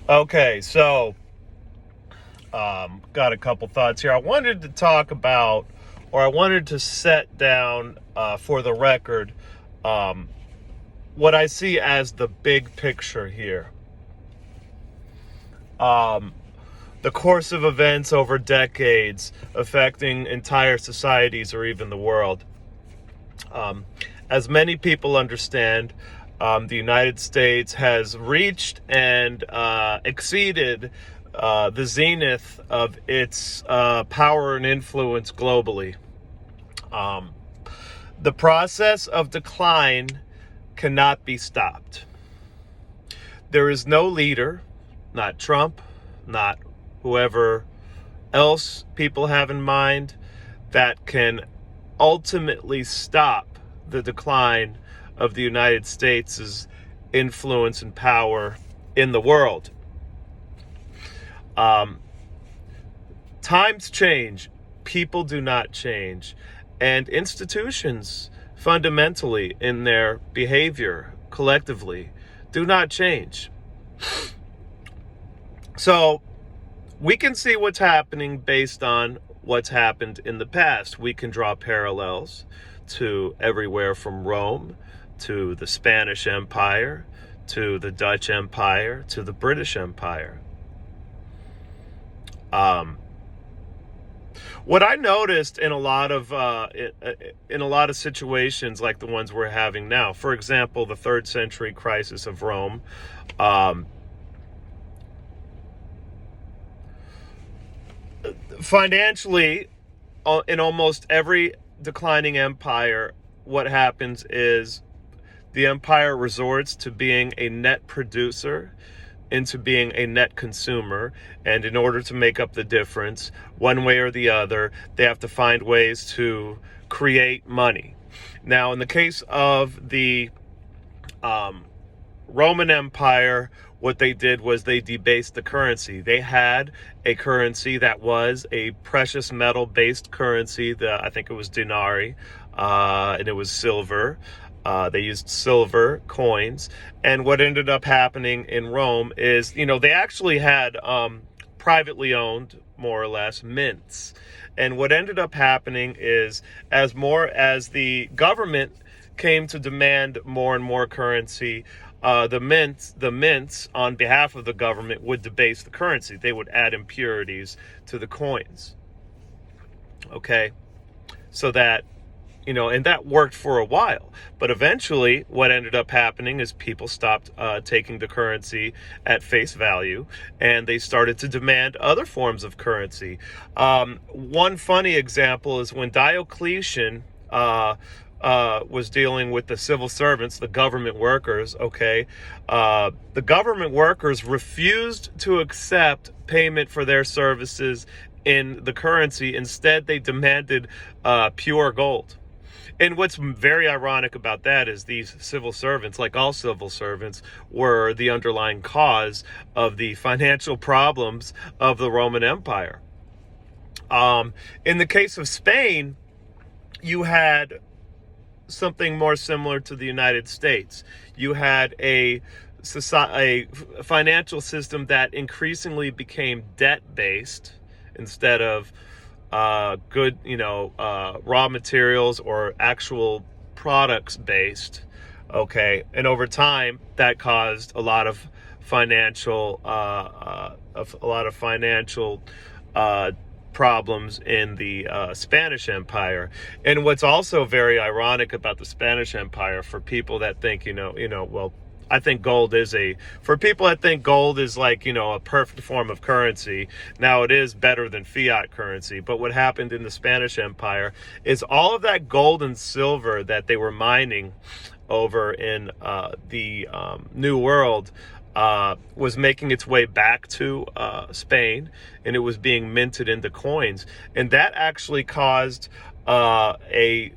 Okay, so got a couple thoughts here. I wanted to talk about, or I wanted to set down for the record, um, what I see as the big picture here. Um, the course of events over decades affecting entire societies or even the world. Um, as many people understand, the United States has reached and exceeded the zenith of its power and influence globally. Um, the process of decline cannot be stopped. There is no leader, not Trump, not whoever else people have in mind, that can ultimately stop the decline of the United States' influence and power in the world. Um, Times change, people do not change, and institutions fundamentally in their behavior collectively do not change. So we can see what's happening based on what's happened in the past. We can draw parallels to everywhere from Rome to the Spanish Empire to the Dutch Empire to the British Empire. What I noticed in a lot of situations like the ones we're having now, for example, the third century crisis of Rome, financially, in almost every declining empire, what happens is the empire resorts to being a net producer into being a net consumer, and in order to make up the difference, one way or the other, they have to find ways to create money. Now, in the case of the Roman Empire, what they did was they debased the currency. They had a currency that was a precious metal based currency. I think it was denarii, and it was silver. They used silver coins. And what ended up happening in Rome is, they actually had privately owned, more or less, mints. And what ended up happening is, as the government came to demand more and more currency, the mints on behalf of the government would debase the currency. They would add impurities to the coins. Okay, so that, and that worked for a while. But eventually, what ended up happening is people stopped taking the currency at face value, and they started to demand other forms of currency. One funny example is when Diocletian was dealing with the civil servants, the government workers, okay? The government workers refused to accept payment for their services in the currency. Instead, they demanded pure gold. And what's very ironic about that is these civil servants, like all civil servants, were the underlying cause of the financial problems of the Roman Empire. In the case of Spain, you had something more similar to the United States. You had a financial system that increasingly became debt-based instead of raw materials or actual products based. Okay, and over time that caused a lot of financial problems in the Spanish Empire. And what's also very ironic about the Spanish Empire, for people that think, well, I think for people that think gold is like, a perfect form of currency. Now, it is better than fiat currency. But what happened in the Spanish Empire is all of that gold and silver that they were mining over in the New World was making its way back to Spain, and it was being minted into coins. And that actually caused an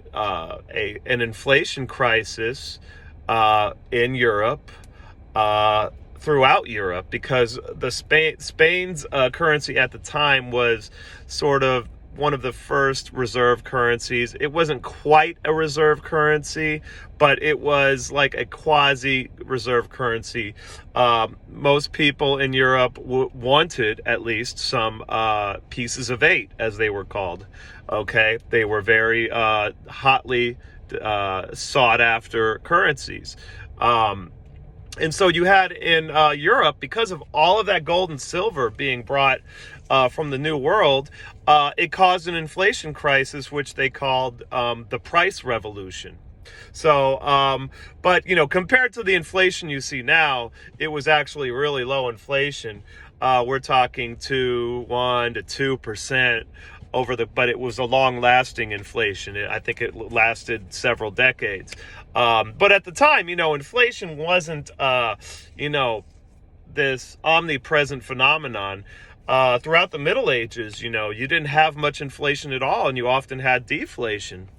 inflation crisis in Europe, throughout Europe, because Spain's currency at the time was sort of one of the first reserve currencies. It wasn't quite a reserve currency, but it was like a quasi-reserve currency. Most people in Europe wanted at least some pieces of eight, as they were called. Okay, they were very hotly sought after currencies. And so you had in Europe, because of all of that gold and silver being brought from the New World, it caused an inflation crisis, which they called the price revolution. So, but, compared to the inflation you see now, it was actually really low inflation. We're talking 1 to 2% but it was a long-lasting inflation. I think it lasted several decades. But at the time, inflation wasn't, this omnipresent phenomenon. Throughout the Middle Ages, you didn't have much inflation at all, and you often had deflation.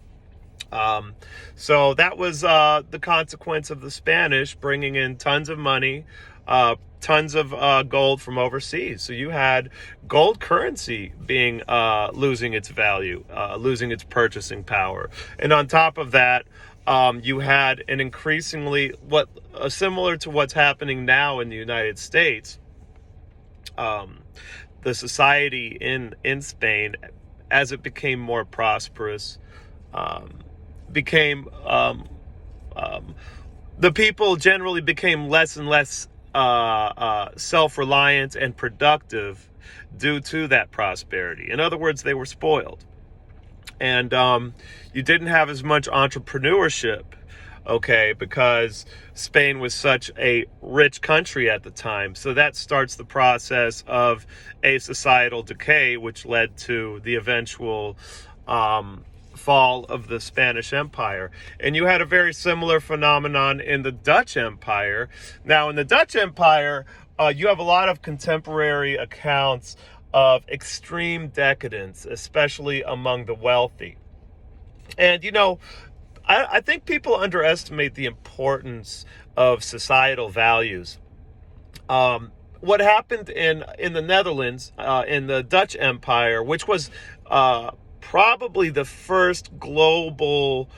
So that was the consequence of the Spanish bringing in tons of money, tons of gold from overseas. So you had gold currency being losing its value, losing its purchasing power. And on top of that, you had an increasingly similar to what's happening now in the United States. The society in Spain, as it became more prosperous, the people generally became less and less self-reliant and productive due to that prosperity. In other words, they were spoiled. And you didn't have as much entrepreneurship, okay, because Spain was such a rich country at the time. So that starts the process of a societal decay, which led to the eventual fall of the Spanish Empire. And you had a very similar phenomenon in the Dutch Empire. Now, in the Dutch Empire, you have a lot of contemporary accounts of extreme decadence, especially among the wealthy. And, I think people underestimate the importance of societal values. What happened in the Netherlands, in the Dutch Empire, which was probably the first global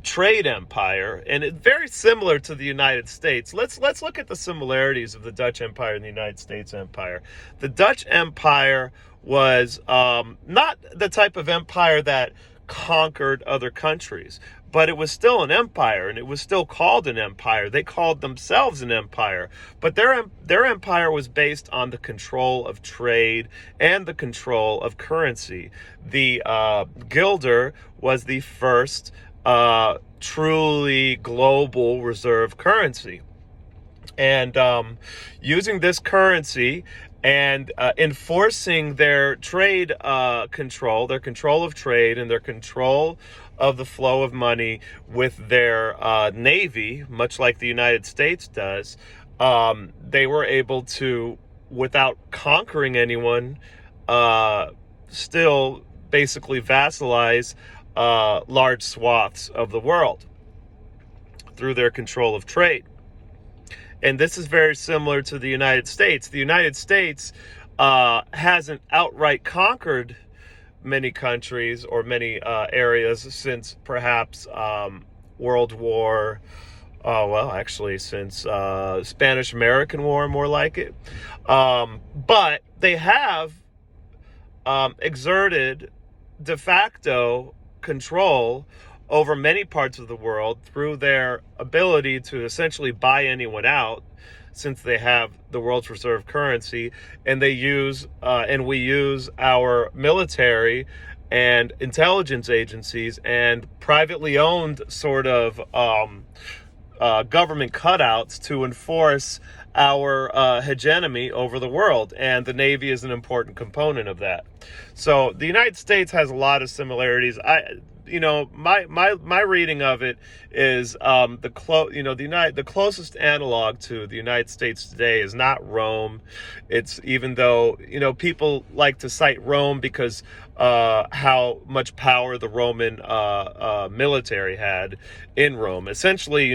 trade empire, and it's very similar to the United States. Let's look at the similarities of the Dutch Empire and the United States Empire. The Dutch Empire was not the type of empire that conquered other countries, but it was still an empire, and it was still called an empire. They called themselves an empire, but their empire was based on the control of trade and the control of currency. The guilder was the first truly global reserve currency. And using this currency and enforcing their trade control, their control of trade and their control of the flow of money with their navy, much like the United States does, they were able to, without conquering anyone, still basically vassalize large swaths of the world through their control of trade. And this is very similar to the United States. The United States hasn't outright conquered many countries or many areas since perhaps World War, since Spanish-American War, more like it. But they have exerted de facto control over many parts of the world through their ability to essentially buy anyone out, since they have the world's reserve currency, and we use our military and intelligence agencies and privately owned sort of government cutouts to enforce our hegemony over the world, and the Navy is an important component of that. So the United States has a lot of similarities. My reading of it is the closest analog to the United States today is not Rome. It's, even though people like to cite Rome because how much power the Roman military had in Rome. Essentially,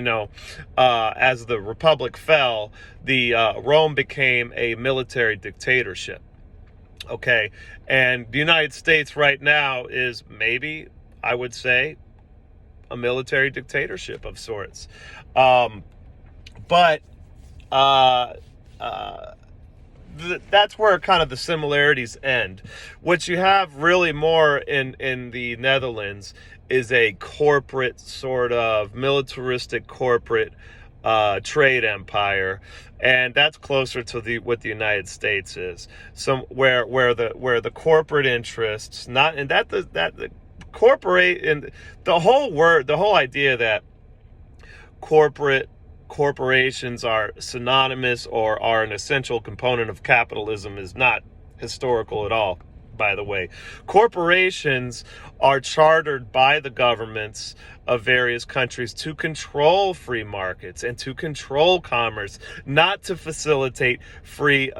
as the Republic fell, the Rome became a military dictatorship. Okay. And the United States right now is maybe, I would say, a military dictatorship of sorts. But uh, uh, that's where kind of the similarities end. What you have really more in the Netherlands is a corporate sort of militaristic corporate trade empire, and that's closer to the what the United States is. Some where the corporate interests, not and that the corporate and the whole idea that corporate corporations are synonymous or are an essential component of capitalism is not historical at all, by the way. Corporations are chartered by the governments of various countries to control free markets and to control commerce, not to facilitate free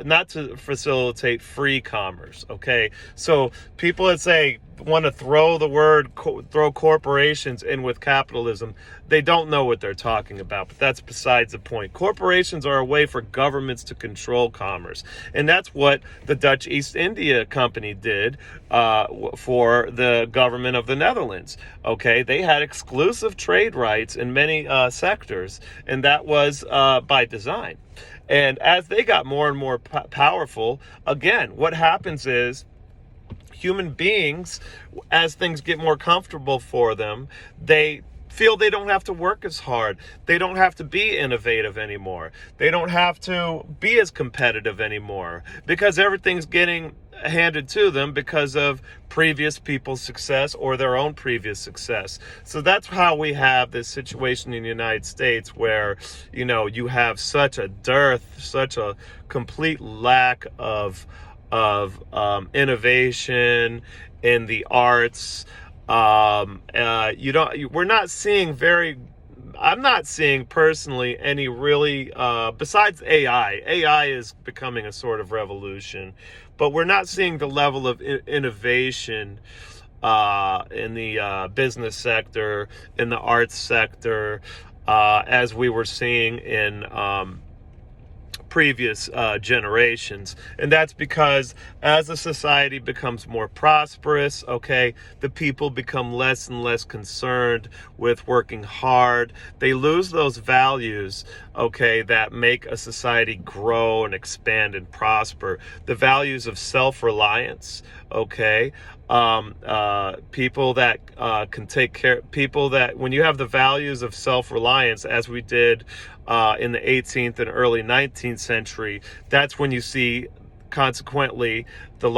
commerce. Okay, so people that say want to throw corporations in with capitalism, they don't know what they're talking about, but that's besides the point. Corporations are a way for governments to control commerce, and that's what the Dutch East India Company did for the government of the Netherlands. Okay, they had exclusive trade rights in many sectors, and that was by design. And as they got more and more powerful, again, what happens is human beings, as things get more comfortable for them, they feel they don't have to work as hard. They don't have to be innovative anymore. They don't have to be as competitive anymore because everything's getting handed to them because of previous people's success or their own previous success. So that's how we have this situation in the United States where, you have such a dearth, such a complete lack of innovation in the arts. We're not seeing I'm not seeing personally any really, besides AI. AI is becoming a sort of revolution, but we're not seeing the level of innovation in the business sector, in the arts sector, as we were seeing in previous generations. And that's because as a society becomes more prosperous, okay, the people become less and less concerned with working hard. They lose those values, okay, that make a society grow and expand and prosper. The values of self-reliance, okay, people that can take care, people that, when you have the values of self-reliance, as we did in the 18th and early 19th century, that's when you see, consequently, the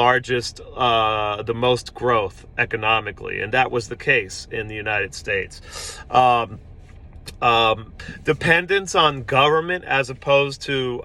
most growth economically. And that was the case in the United States. Dependence on government as opposed to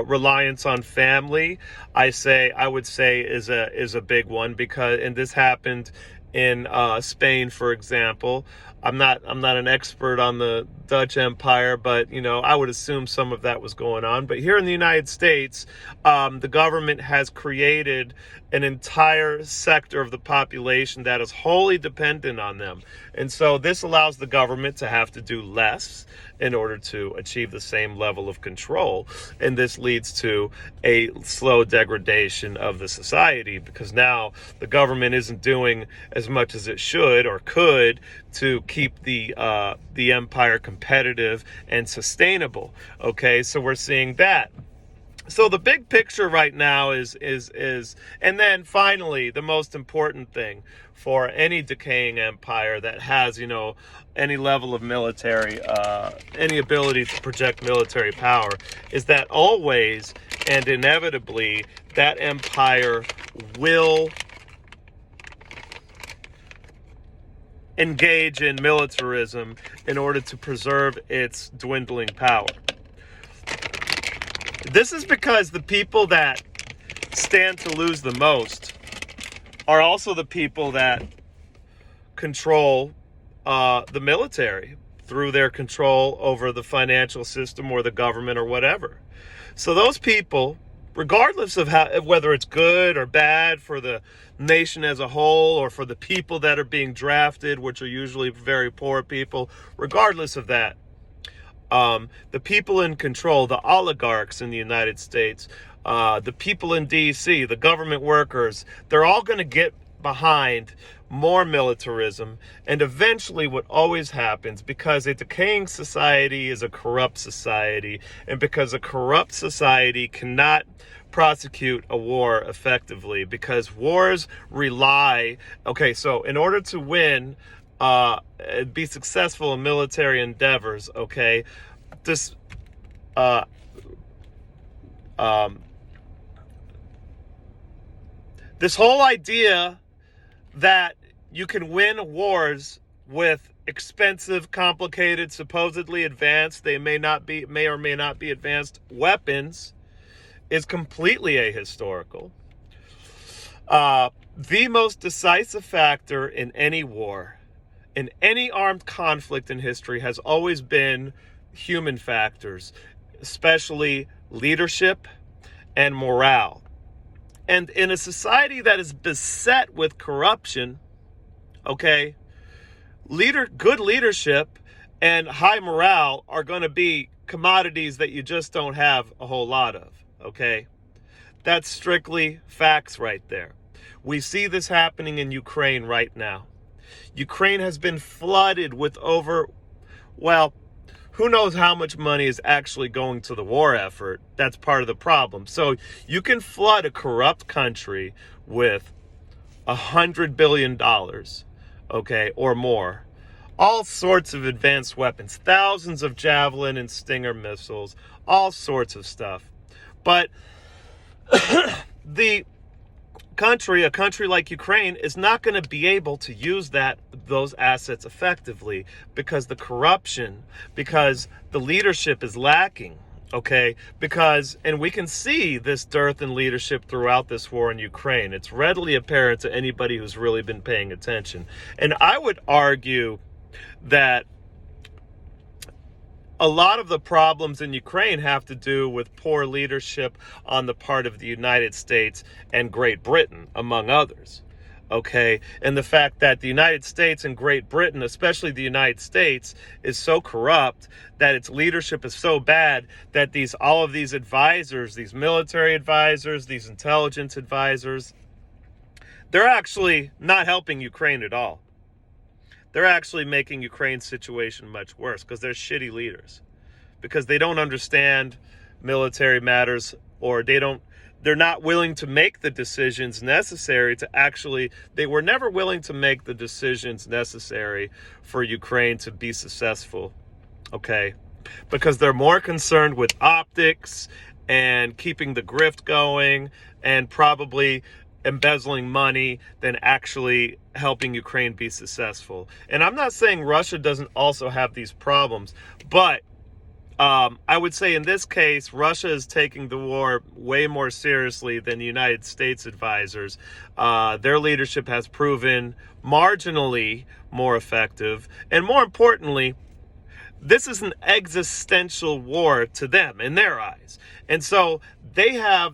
reliance on family, I would say is a big one, and this happened in Spain, for example. I'm not an expert on the Dutch Empire, but I would assume some of that was going on. But here in the United States, the government has created an entire sector of the population that is wholly dependent on them. And so this allows the government to have to do less in order to achieve the same level of control. And this leads to a slow degradation of the society, because now the government isn't doing as much as it should or could to keep the empire competitive and sustainable. Okay, so we're seeing that. So the big picture right now is, and then finally, the most important thing for any decaying empire that has, any level of military, any ability to project military power, is that always and inevitably that empire will engage in militarism in order to preserve its dwindling power. This is because the people that stand to lose the most are also the people that control the military through their control over the financial system or the government or whatever. So those people, regardless of whether it's good or bad for the nation as a whole or for the people that are being drafted, which are usually very poor people, regardless of that, The people in control, the oligarchs in the United States, the people in DC, the government workers, they're all going to get behind more militarism. And eventually what always happens, because a decaying society is a corrupt society, and because a corrupt society cannot prosecute a war effectively, because wars rely, okay, so in order to win, be successful in military endeavors, okay, this uh, um, this whole idea that you can win wars with expensive, complicated, supposedly advanced, they may or may not be advanced weapons, is completely ahistorical. The most decisive factor in any war, in any armed conflict in history, has always been human factors, especially leadership and morale. And in a society that is beset with corruption, okay, good leadership and high morale are going to be commodities that you just don't have a whole lot of, okay? That's strictly facts right there. We see this happening in Ukraine right now. Ukraine has been flooded with who knows how much money is actually going to the war effort. That's part of the problem. So you can flood a corrupt country with $100 billion, okay, or more. All sorts of advanced weapons, thousands of Javelin and Stinger missiles, all sorts of stuff. But a country like Ukraine is not going to be able to use those assets effectively because the corruption, because the leadership is lacking, okay? And we can see this dearth in leadership throughout this war in Ukraine. It's readily apparent to anybody who's really been paying attention. And I would argue that a lot of the problems in Ukraine have to do with poor leadership on the part of the United States and Great Britain, among others. Okay, and the fact that the United States and Great Britain, especially the United States, is so corrupt, that its leadership is so bad that all of these advisors, these military advisors, these intelligence advisors, they're actually not helping Ukraine at all. They're actually making Ukraine's situation much worse because they're shitty leaders, because they don't understand military matters, or they're not willing to make the decisions necessary they were never willing to make the decisions necessary for Ukraine to be successful, okay? Because they're more concerned with optics and keeping the grift going and probably embezzling money than actually helping Ukraine be successful. And I'm not saying Russia doesn't also have these problems, but I would say in this case, Russia is taking the war way more seriously than the United States advisors. Their leadership has proven marginally more effective. And more importantly, this is an existential war to them in their eyes. And so now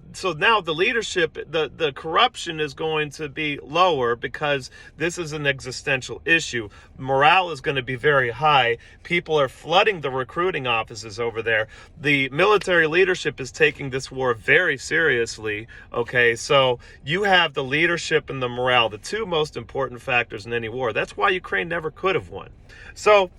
the leadership, the corruption is going to be lower because this is an existential issue. Morale is going to be very high. People are flooding the recruiting offices over there. The military leadership is taking this war very seriously. Okay, so you have the leadership and the morale, the two most important factors in any war. That's why Ukraine never could have won. So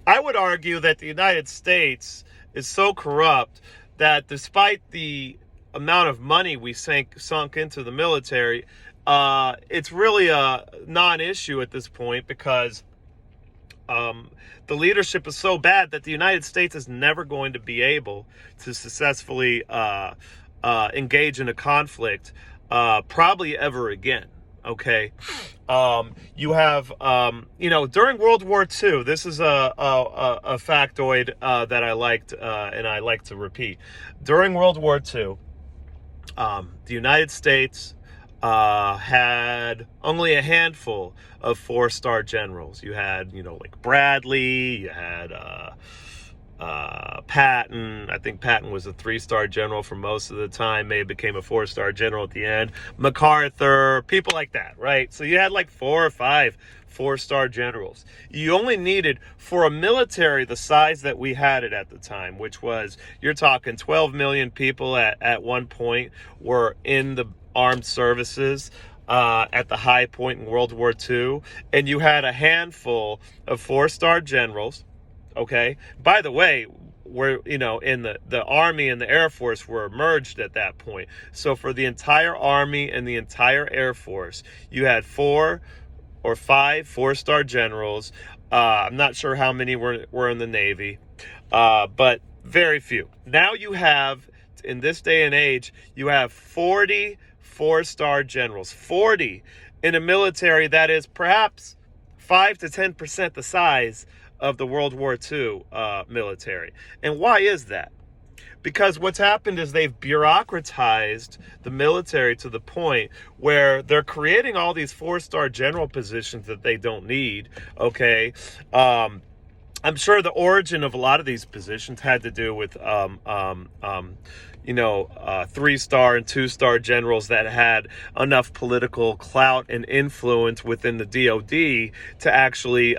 I would argue that the United States is so corrupt that despite the amount of money we sunk into the military, it's really a non-issue at this point, because the leadership is so bad that the United States is never going to be able to successfully engage in a conflict probably ever again. Okay. You have, during World War II, this is a factoid that I liked and I like to repeat. During World War II, the United States had only a handful of 4-star generals. You had, like Bradley, you had Patton. I think Patton was a 3-star general for most of the time, maybe became a 4-star general at the end. MacArthur, people like that, right? So you had like 4 or 5 4-star generals. You only needed, for a military the size that we had it at the time, which was, you're talking 12 million people at one point were in the armed services at the high point in World War II, and you had a handful of 4-star generals. Okay. By the way, we're, in the Army and the Air Force were merged at that point. So for the entire Army and the entire Air Force, you had 4 or 5 4-star generals. I'm not sure how many were in the Navy, but very few. Now you have, in this day and age, you have 40 4-star generals. 40 in a military that is perhaps 5 to 10% the size of the World War II military. And why is that? Because what's happened is they've bureaucratized the military to the point where they're creating all these 4-star general positions that they don't need, okay? I'm sure the origin of a lot of these positions had to do with 3-star and 2-star generals that had enough political clout and influence within the DoD to actually,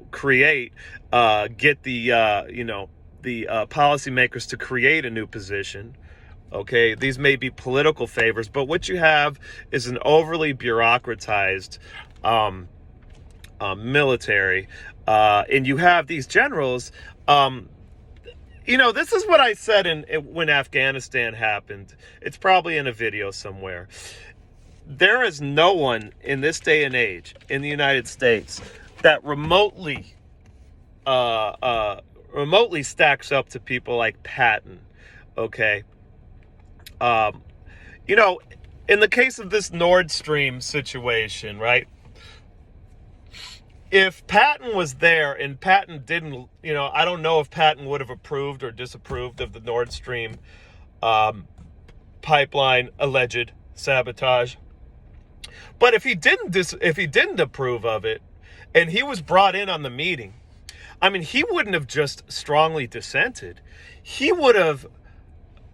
create, get the policymakers to create a new position. Okay, these may be political favors, but what you have is an overly bureaucratized military, and you have these generals. This is what I said when Afghanistan happened. It's probably in a video somewhere. There is no one in this day and age in the United States that remotely stacks up to people like Patton. Okay. In the case of this Nord Stream situation, right? If Patton was there and Patton didn't, I don't know if Patton would have approved or disapproved of the Nord Stream pipeline alleged sabotage. But if he didn't approve of it, and he was brought in on the meeting, I mean, he wouldn't have just strongly dissented. He would have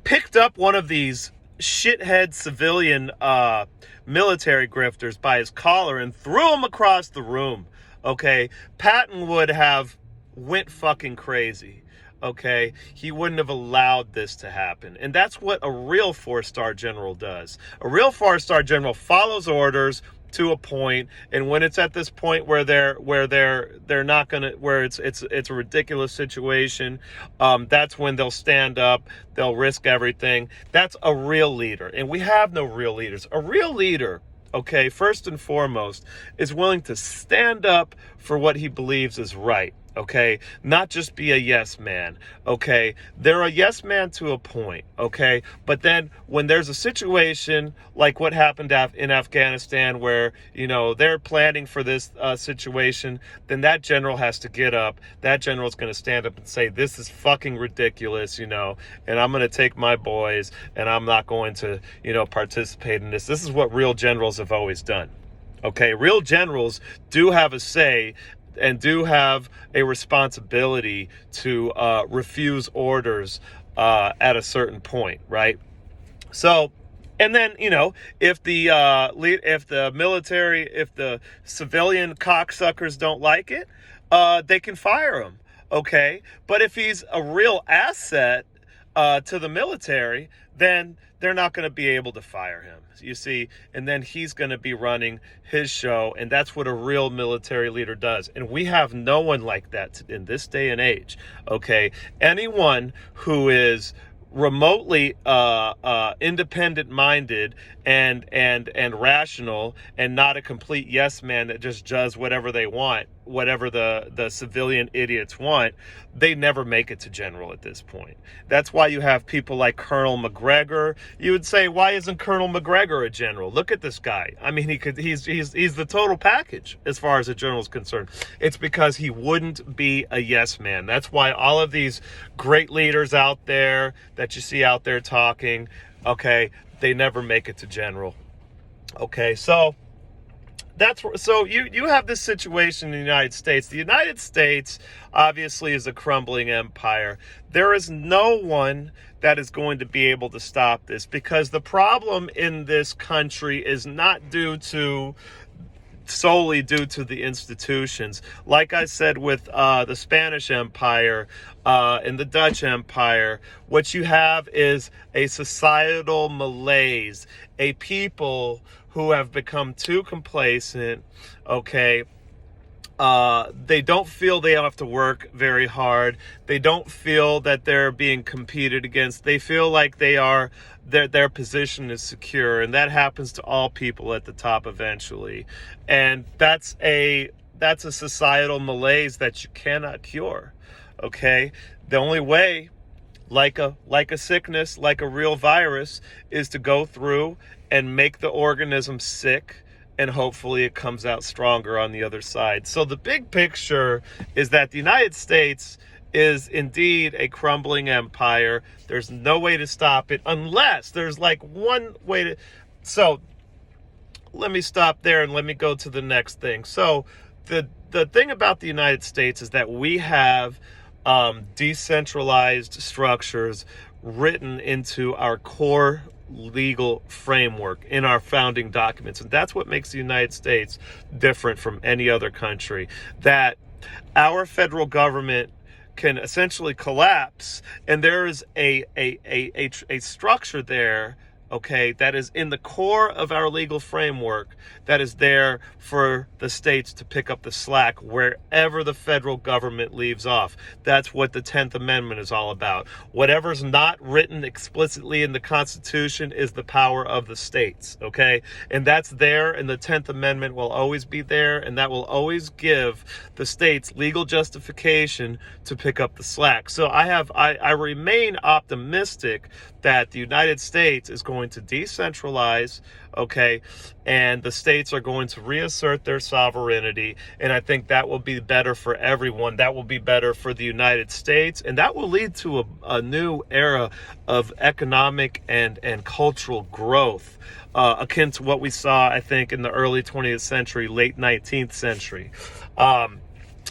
picked up one of these shithead civilian military grifters by his collar and threw him across the room. Okay, Patton would have went fucking crazy. Okay, he wouldn't have allowed this to happen. And that's what a real 4-star general does. A real 4-star general follows orders to a point, and when it's at this point where they're not gonna, where it's a ridiculous situation, that's when they'll stand up, they'll risk everything. That's a real leader, and we have no real leaders. A real leader, okay, first and foremost, is willing to stand up for what he believes is right. Okay, not just be a yes man. Okay, they're a yes man to a point. Okay, but then when there's a situation like what happened in Afghanistan, where they're planning for this situation, then that general has to get up. That general's going to stand up and say, "This is fucking ridiculous," and I'm going to take my boys, and I'm not going to, participate in this. This is what real generals have always done. Okay, real generals do have a say and do have a responsibility to refuse orders at a certain point, right? So, and then if the civilian cocksuckers don't like it, they can fire him. Okay, but if he's a real asset to the military, then they're not going to be able to fire him, you see, and then he's going to be running his show, and that's what a real military leader does. And we have no one like that in this day and age, okay? Anyone who is remotely independent-minded and rational, and not a complete yes man that just does whatever they want, whatever the civilian idiots want, they never make it to general at this point. That's why you have people like Colonel McGregor. You would say, why isn't Colonel McGregor a general? Look at this guy. I mean, he's the total package as far as a general is concerned. It's because he wouldn't be a yes man. That's why all of these great leaders out there that you see out there talking, okay, they never make it to general. Okay, so so you have this situation in the United States. The United States obviously is a crumbling empire. There is no one that is going to be able to stop this, because the problem in this country is not solely due to the institutions. Like I said, with the Spanish Empire and the Dutch Empire, what you have is a societal malaise, a people who have become too complacent, okay? They don't feel they have to work very hard. They don't feel that they're being competed against. They feel like their position is secure, and that happens to all people at the top eventually. And that's a societal malaise that you cannot cure. Okay? The only way, like a sickness, like a real virus, is to go through and make the organism sick, and hopefully it comes out stronger on the other side. So the big picture is that the United States is indeed a crumbling empire. There's no way to stop it unless there's like one way to... So let me stop there and let me go to the next thing. So the thing about the United States is that we have decentralized structures written into our core legal framework in our founding documents. And that's what makes the United States different from any other country. That our federal government can essentially collapse, and there is a structure there, okay, that is in the core of our legal framework, that is there for the states to pick up the slack wherever the federal government leaves off. That's what the 10th Amendment is all about. Whatever's not written explicitly in the Constitution is the power of the states, okay? And that's there, and the 10th Amendment will always be there, and that will always give the states legal justification to pick up the slack. So I remain optimistic that the United States is going to decentralize, okay, and the states are going to reassert their sovereignty, and I think that will be better for everyone. That will be better for the United States, and that will lead to a new era of economic and cultural growth, akin to what we saw, I think, in the early 20th century, late 19th century.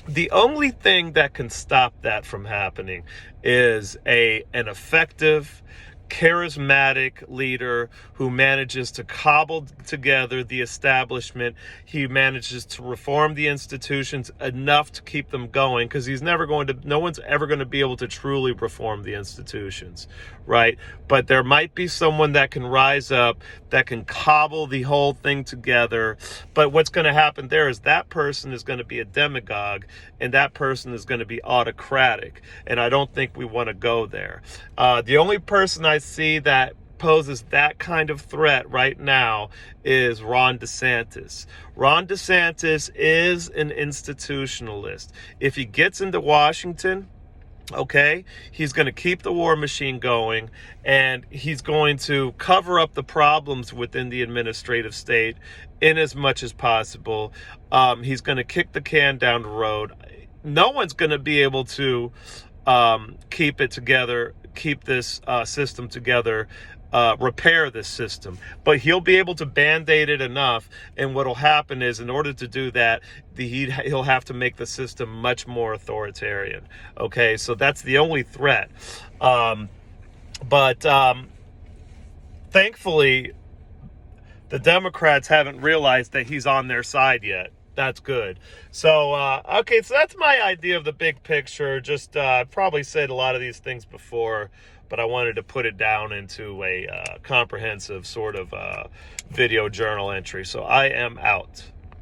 The only thing that can stop that from happening is an effective, charismatic leader who manages to cobble together the establishment. He manages to reform the institutions enough to keep them going, because no one's ever going to be able to truly reform the institutions, right? But there might be someone that can rise up, that can cobble the whole thing together. But what's going to happen there is that person is going to be a demagogue, and that person is going to be autocratic. And I don't think we want to go there. The only person I see that poses that kind of threat right now is Ron DeSantis. Ron DeSantis is an institutionalist. If he gets into Washington, okay, he's going to keep the war machine going, and he's going to cover up the problems within the administrative state in as much as possible. He's going to kick the can down the road. No one's going to be able to keep it together, keep this system together, repair this system, but he'll be able to band-aid it enough. And what'll happen is, in order to do that, he'll have to make the system much more authoritarian. Okay, so that's the only threat. But thankfully, the Democrats haven't realized that he's on their side yet. That's good. So, okay, so that's my idea of the big picture. Just probably said a lot of these things before, but I wanted to put it down into a comprehensive sort of video journal entry. So I am out.